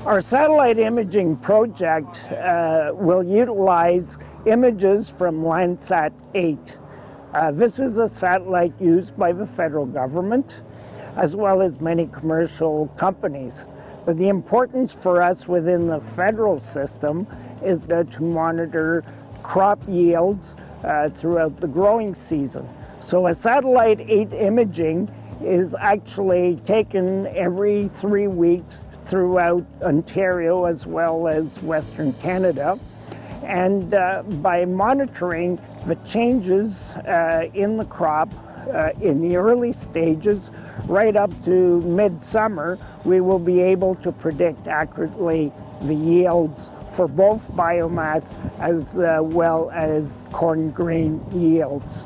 Our satellite imaging project will utilize images from Landsat 8. This is a satellite used by the federal government, as well as many commercial companies. But the importance for us within the federal system is to monitor crop yields throughout the growing season. So a satellite 8 imaging is actually taken every 3 weeks throughout Ontario as well as Western Canada. And by monitoring the changes in the crop in the early stages right up to midsummer, we will be able to predict accurately the yields for both biomass as well as corn grain yields.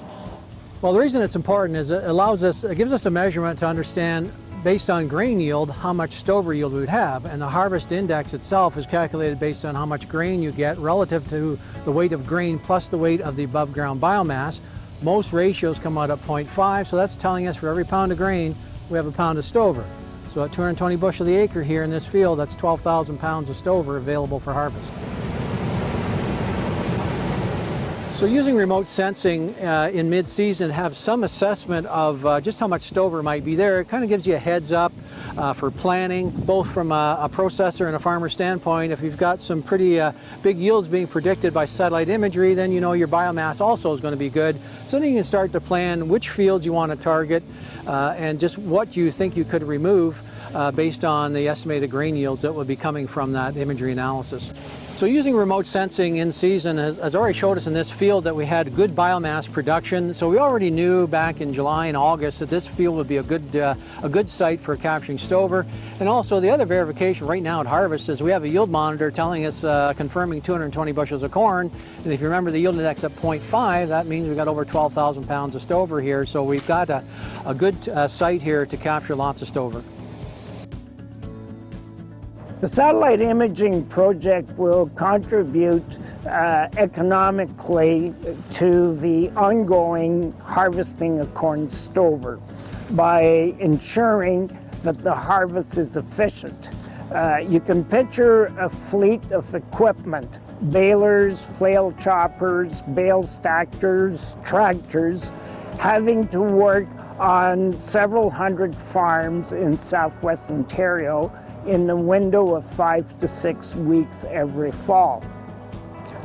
Well, the reason it's important is it gives us a measurement to understand, based on grain yield, how much stover yield we would have. And the harvest index itself is calculated based on how much grain you get relative to the weight of grain plus the weight of the above ground biomass. Most ratios come out at 0.5, so that's telling us for every pound of grain, we have a pound of stover. So at 220 bushel the acre here in this field, that's 12,000 pounds of stover available for harvest. So using remote sensing in mid-season, have some assessment of just how much stover might be there. It kind of gives you a heads up for planning, both from a processor and a farmer standpoint. If you've got some pretty big yields being predicted by satellite imagery, then you know your biomass also is going to be good. So then you can start to plan which fields you want to target and just what you think you could remove based on the estimated grain yields that would be coming from that imagery analysis. So using remote sensing in season has already showed us in this field that we had good biomass production. So we already knew back in July and August that this field would be a good site for capturing stover. And also the other verification right now at harvest is we have a yield monitor telling us, confirming 220 bushels of corn. And if you remember the yield index at 0.5, that means we've got over 12,000 pounds of stover here. So we've got a good site here to capture lots of stover. The satellite imaging project will contribute economically to the ongoing harvesting of corn stover by ensuring that the harvest is efficient. You can picture a fleet of equipment, balers, flail choppers, bale stackers, tractors, having to work on several hundred farms in southwest Ontario in the window of 5 to 6 weeks every fall.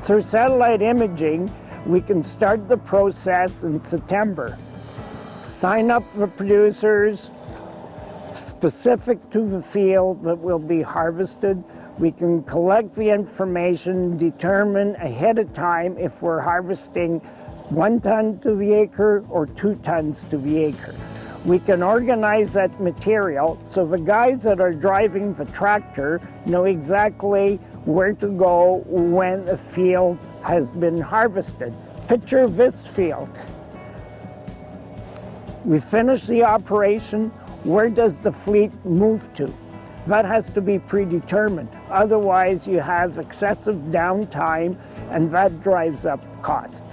Through satellite imaging, we can start the process in September. Sign up the producers specific to the field that will be harvested. We can collect the information, determine ahead of time if we're harvesting 1 ton to the acre or 2 tons to the acre. We can organize that material so the guys that are driving the tractor know exactly where to go when the field has been harvested. Picture this field. We finish the operation, where does the fleet move to? That has to be predetermined. Otherwise, you have excessive downtime, and that drives up cost.